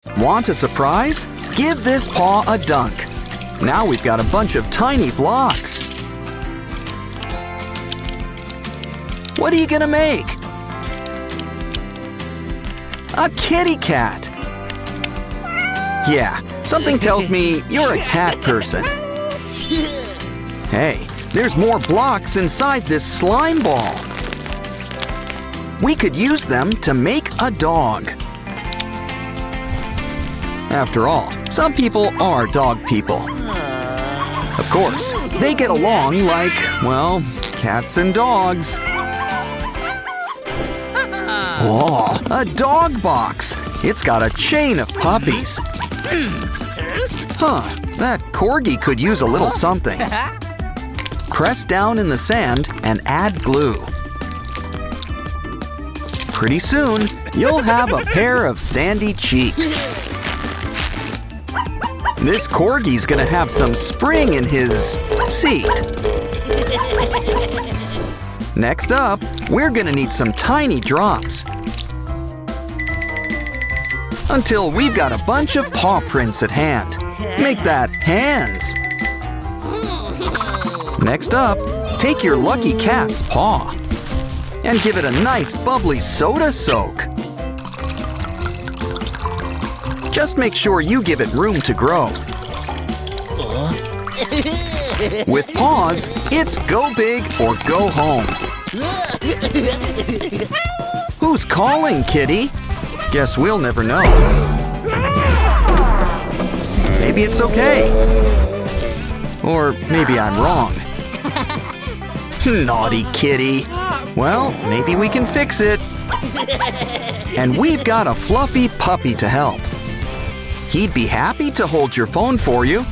Want a surprise? Give this paw a dunk. Now we've got a bunch of tiny blocks. What are you gonna make? A kitty cat. Yeah, something tells me you're a cat person. Hey, there's more blocks inside this slime ball. We could use them to make a dog. After all, some people are dog people. Of course, they get along like, well, cats and dogs. Oh, a dog box. It's got a chain of puppies. Huh, that corgi could use a little something. Press down in the sand and add glue. Pretty soon, you'll have a pair of sandy cheeks. This corgi's gonna have some spring in his seat. Next up, we're gonna need some tiny drops. Until we've got a bunch of paw prints at hand. Make that hands. Next up, take your lucky cat's paw and give it a nice bubbly soda soak. Just make sure you give it room to grow. With paws, it's go big or go home. Who's calling, kitty? Guess we'll never know. Maybe it's okay. Or maybe I'm wrong. Naughty kitty. Well, maybe we can fix it. And we've got a fluffy puppy to help. He'd be happy to hold your phone for you.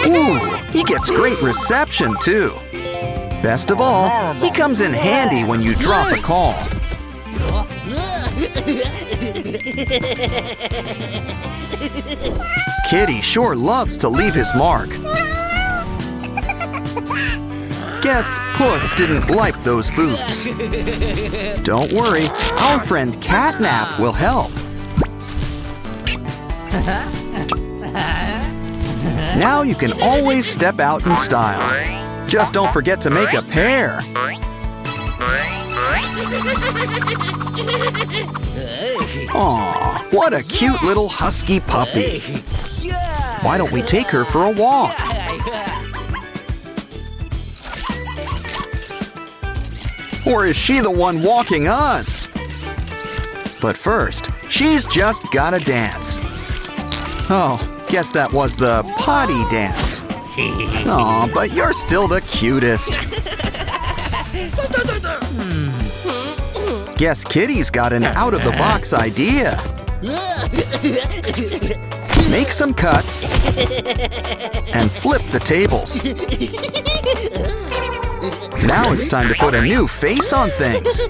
Ooh, he gets great reception too. Best of all, he comes in handy when you drop a call. Kitty sure loves to leave his mark. Guess Puss didn't like those boots. Don't worry, our friend Catnap will help. Now you can always step out in style. Just don't forget to make a pair. Aw, what a cute little husky puppy. Why don't we take her for a walk? Or is she the one walking us? But first, she's just gotta dance. Oh, guess that was the potty dance. Aw, but you're still the cutest. Guess Kitty's got an out-of-the-box idea. Make some cuts and flip the tables. Now it's time to put a new face on things.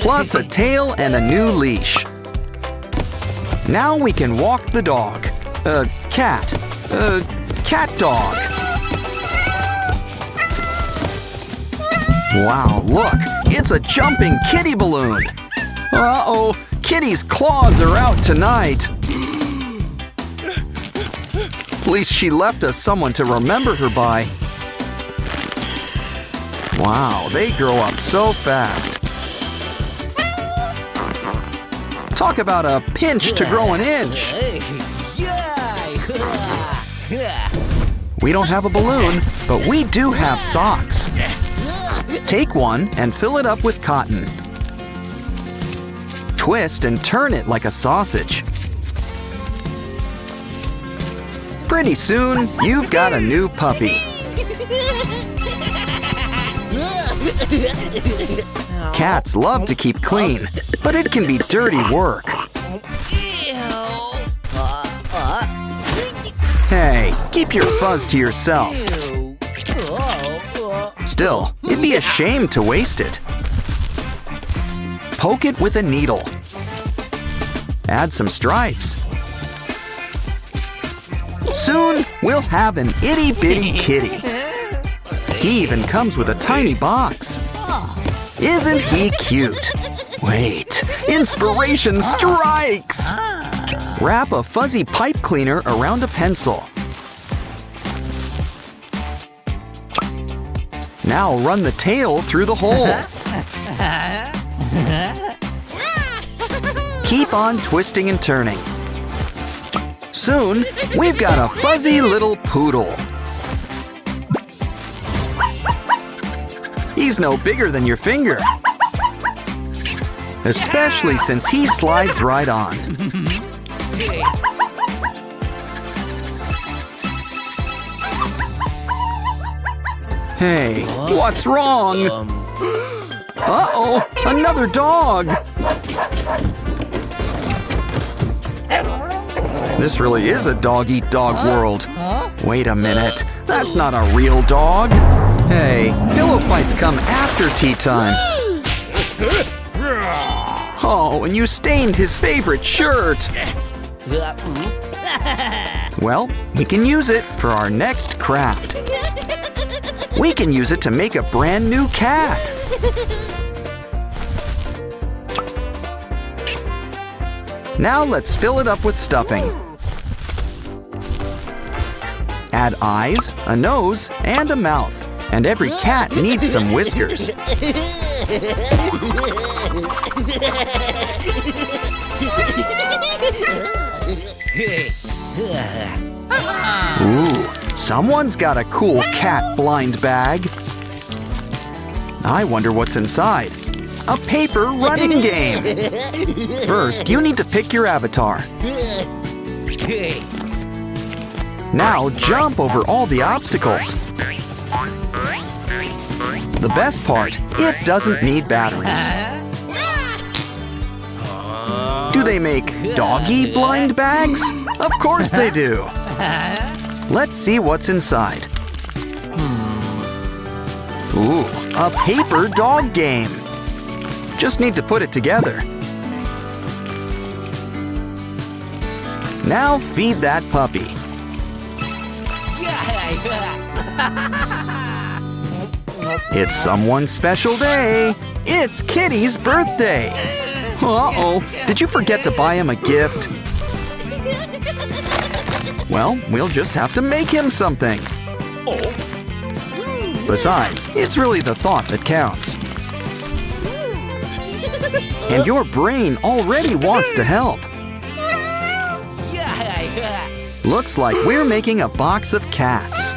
Plus a tail and a new leash. Now we can walk the dog. Cat dog. Wow, look, it's a jumping kitty balloon. Uh-oh, Kitty's claws are out tonight. At least she left us someone to remember her by. Wow, they grow up so fast. Talk about a pinch to grow an inch. We don't have a balloon, but we do have socks. Take one and fill it up with cotton. Twist and turn it like a sausage. Pretty soon, you've got a new puppy. Cats love to keep clean, but it can be dirty work. Hey, keep your fuzz to yourself. Still, it'd be a shame to waste it. Poke it with a needle. Add some stripes. Soon, we'll have an itty-bitty kitty. He even comes with a tiny box. Isn't he cute? Wait, inspiration strikes! Wrap a fuzzy pipe cleaner around a pencil. Now run the tail through the hole. Keep on twisting and turning. Soon, we've got a fuzzy little poodle. He's no bigger than your finger. Especially since he slides right on. Hey, what's wrong? Uh-oh, another dog! This really is a dog-eat-dog world. Wait a minute, that's not a real dog. Hey, pillow fights come after tea time. Oh, and you stained his favorite shirt. Well, we can use it for our next craft. We can use it to make a brand new cat. Now let's fill it up with stuffing. Add eyes, a nose, and a mouth. And every cat needs some whiskers. Ooh, someone's got a cool cat blind bag. I wonder what's inside. A paper running game. First, you need to pick your avatar. Now jump over all the obstacles. The best part, it doesn't need batteries. Do they make doggy blind bags? Of course they do. Let's see what's inside. Ooh, a paper dog game. Just need to put it together. Now feed that puppy. It's someone's special day. It's Kitty's birthday. Uh-oh, did you forget to buy him a gift? Well, we'll just have to make him something. Besides, it's really the thought that counts. And your brain already wants to help. Looks like we're making a box of cats.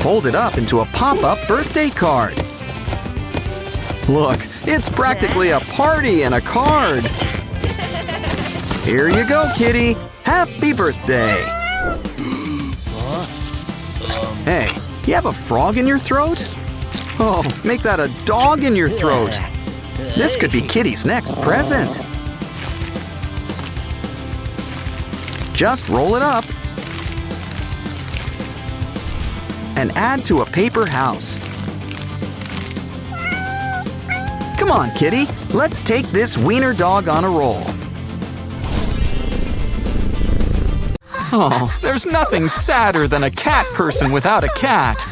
Fold it up into a pop-up birthday card. Look, it's practically a party and a card. Here you go, Kitty. Happy birthday. Hey, you have a frog in your throat? Oh, make that a dog in your throat. This could be Kitty's next present. Just roll it up and add to a paper house. Come on, Kitty. Let's take this wiener dog on a roll. Oh, there's nothing sadder than a cat person without a cat.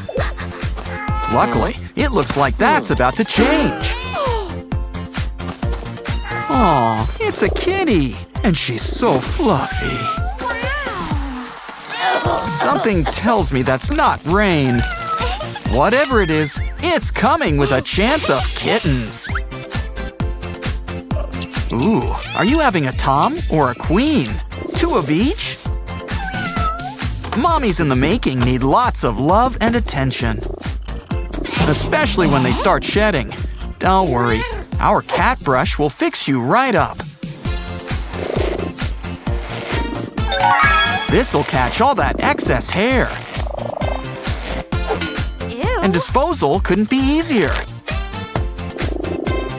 Luckily, it looks like that's about to change. Oh, it's a kitty, and she's so fluffy. Something tells me that's not rain. Whatever it is, it's coming with a chance of kittens. Ooh, are you having a tom or a queen? Two of each? Mommies in the making need lots of love and attention. Especially when they start shedding. Don't worry, our cat brush will fix you right up. This'll catch all that excess hair. Ew. And disposal couldn't be easier.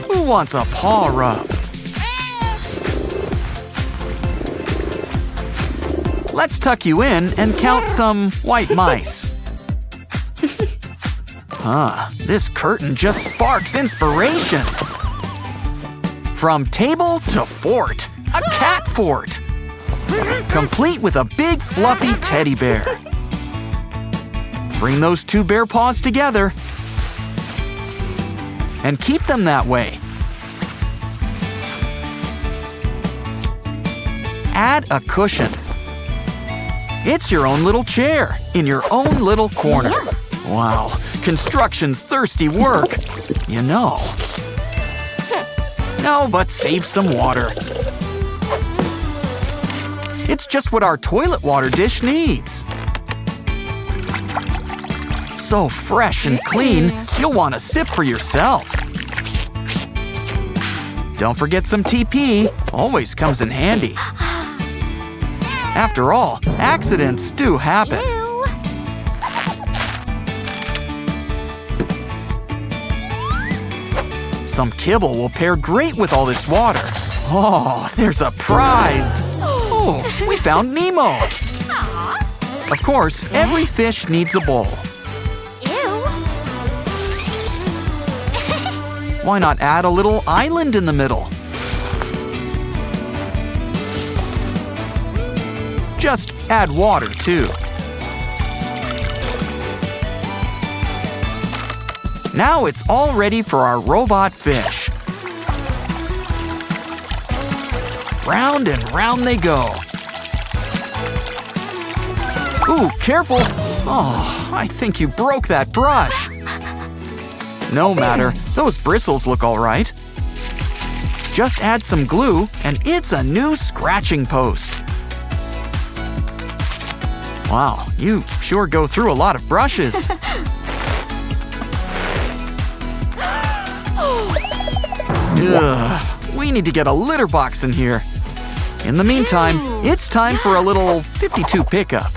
Who wants a paw rub? Let's tuck you in and count some white mice. This curtain just sparks inspiration. From table to fort, a cat fort. complete with a big fluffy teddy bear. Bring those two bear paws together and keep them that way. Add a cushion. It's your own little chair in your own little corner. Wow, construction's thirsty work, you know. No, but save some water. It's just what our toilet water dish needs. So fresh and clean, you'll want a sip for yourself. Don't forget some TP, always comes in handy. After all, accidents do happen. Some kibble will pair great with all this water. Oh, there's a prize! Oh, we found Nemo! Of course, every fish needs a bowl. Why not add a little island in the middle? Just add water, too. Now it's all ready for our robot fish. Round and round they go. Ooh, careful! Oh, I think you broke that brush. No matter, those bristles look all right. Just add some glue and it's a new scratching post. Wow, you sure go through a lot of brushes. Ugh, we need to get a litter box in here. In the meantime, it's time for a little 52 pickup.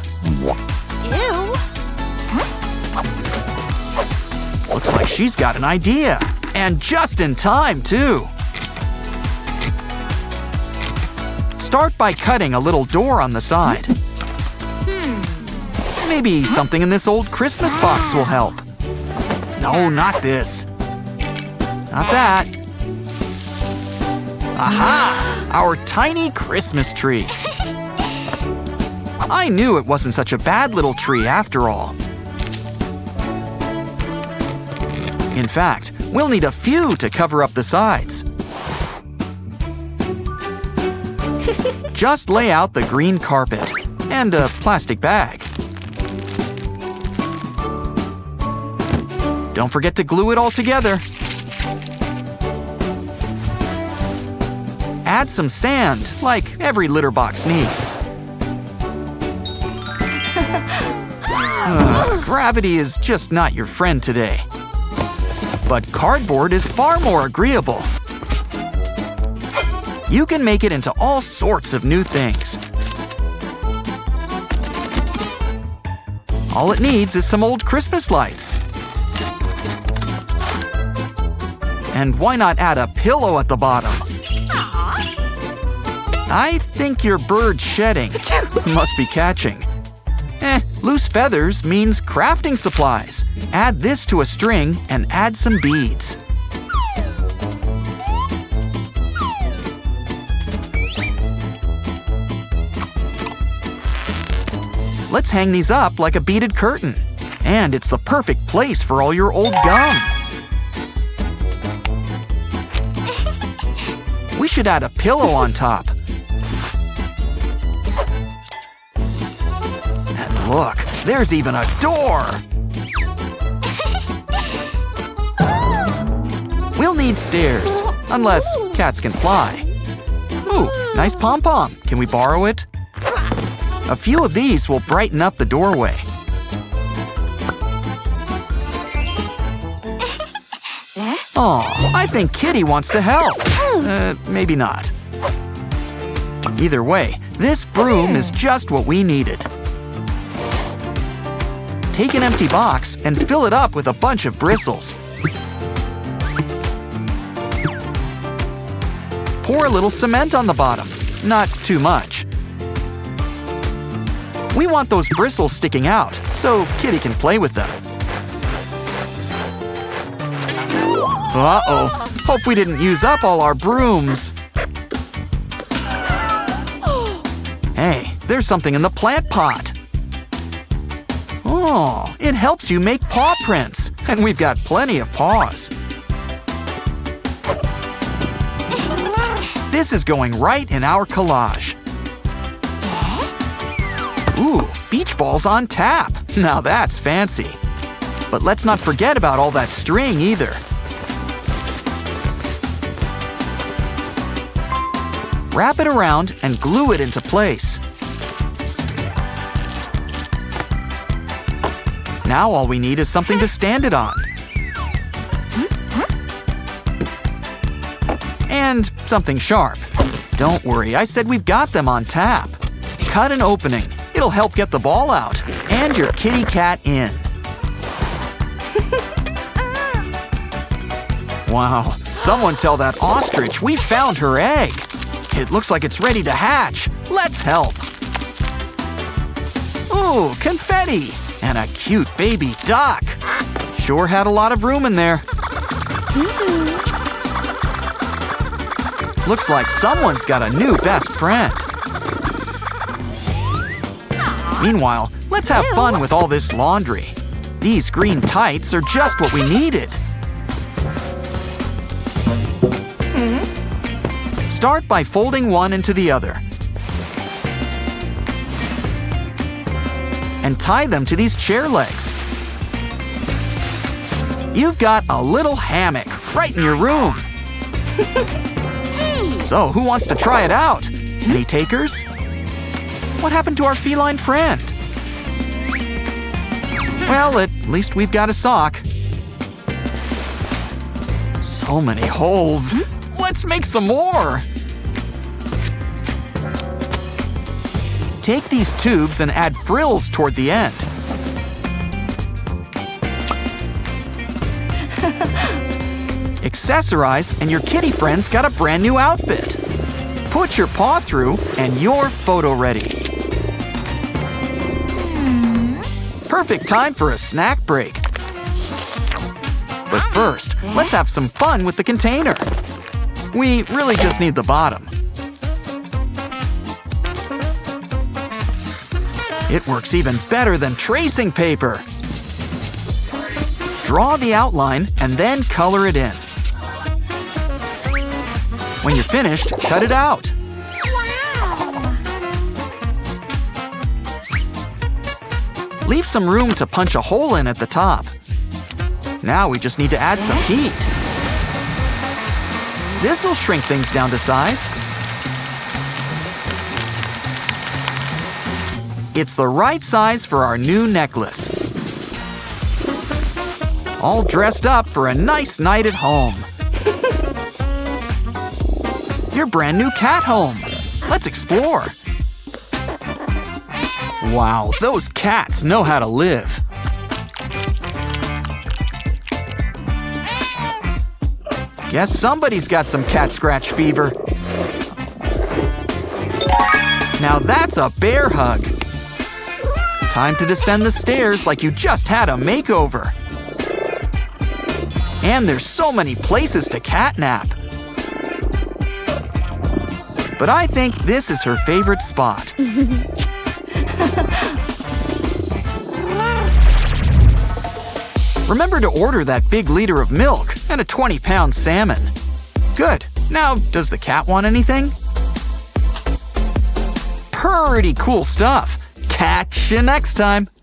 Looks like she's got an idea. And just in time, too. Start by cutting a little door on the side. Maybe something in this old Christmas box will help. No, not this. Not that. Aha! Our tiny Christmas tree. I knew it wasn't such a bad little tree after all. In fact, we'll need a few to cover up the sides. Just lay out the green carpet and a plastic bag. Don't forget to glue it all together. Add some sand, like every litter box needs. Gravity is just not your friend today. But cardboard is far more agreeable. You can make it into all sorts of new things. All it needs is some old Christmas lights. And why not add a pillow at the bottom? I think your bird's shedding. Must be catching. Loose feathers means crafting supplies. Add this to a string and add some beads. Let's hang these up like a beaded curtain. And it's the perfect place for all your old gum. We should add a pillow on top. And look, there's even a door! We'll need stairs, unless cats can fly. Ooh, nice pom-pom. Can we borrow it? A few of these will brighten up the doorway. Aw, I think Kitty wants to help. Maybe not. Either way, this broom is just what we needed. Take an empty box and fill it up with a bunch of bristles. Pour a little cement on the bottom, not too much. We want those bristles sticking out, so Kitty can play with them. Uh-oh, hope we didn't use up all our brooms. Hey, there's something in the plant pot. Oh, it helps you make paw prints. And we've got plenty of paws. This is going right in our collage. Ooh, beach balls on tap. Now that's fancy. But let's not forget about all that string either. Wrap it around and glue it into place. Now all we need is something to stand it on. And something sharp. Don't worry, I said we've got them on tap. Cut an opening. It'll help get the ball out and your kitty cat in. Wow, someone tell that ostrich we found her egg. It looks like it's ready to hatch. Let's help. Ooh, confetti and a cute baby duck. Sure had a lot of room in there. Looks like someone's got a new best friend. Meanwhile, let's have fun with all this laundry. These green tights are just what we needed. Start by folding one into the other. And tie them to these chair legs. You've got a little hammock right in your room. So, who wants to try it out? Any takers? What happened to our feline friend? Well, at least we've got a sock. So many holes. Let's make some more. Take these tubes and add frills toward the end. Accessorize and your kitty friend's got a brand new outfit. Put your paw through and you're photo ready. Perfect time for a snack break. But first, let's have some fun with the container. We really just need the bottom. It works even better than tracing paper. Draw the outline and then color it in. When you're finished, cut it out. Leave some room to punch a hole in at the top. Now we just need to add some heat. This'll shrink things down to size. It's the right size for our new necklace. All dressed up for a nice night at home. Your brand new cat home. Let's explore. Wow, those cats know how to live. Guess somebody's got some cat scratch fever. Now that's a bear hug. Time to descend the stairs like you just had a makeover. And there's so many places to catnap. But I think this is her favorite spot. Remember to order that big liter of milk and a 20-pound salmon. Good. Now, does the cat want anything? Pretty cool stuff. Catch you next time.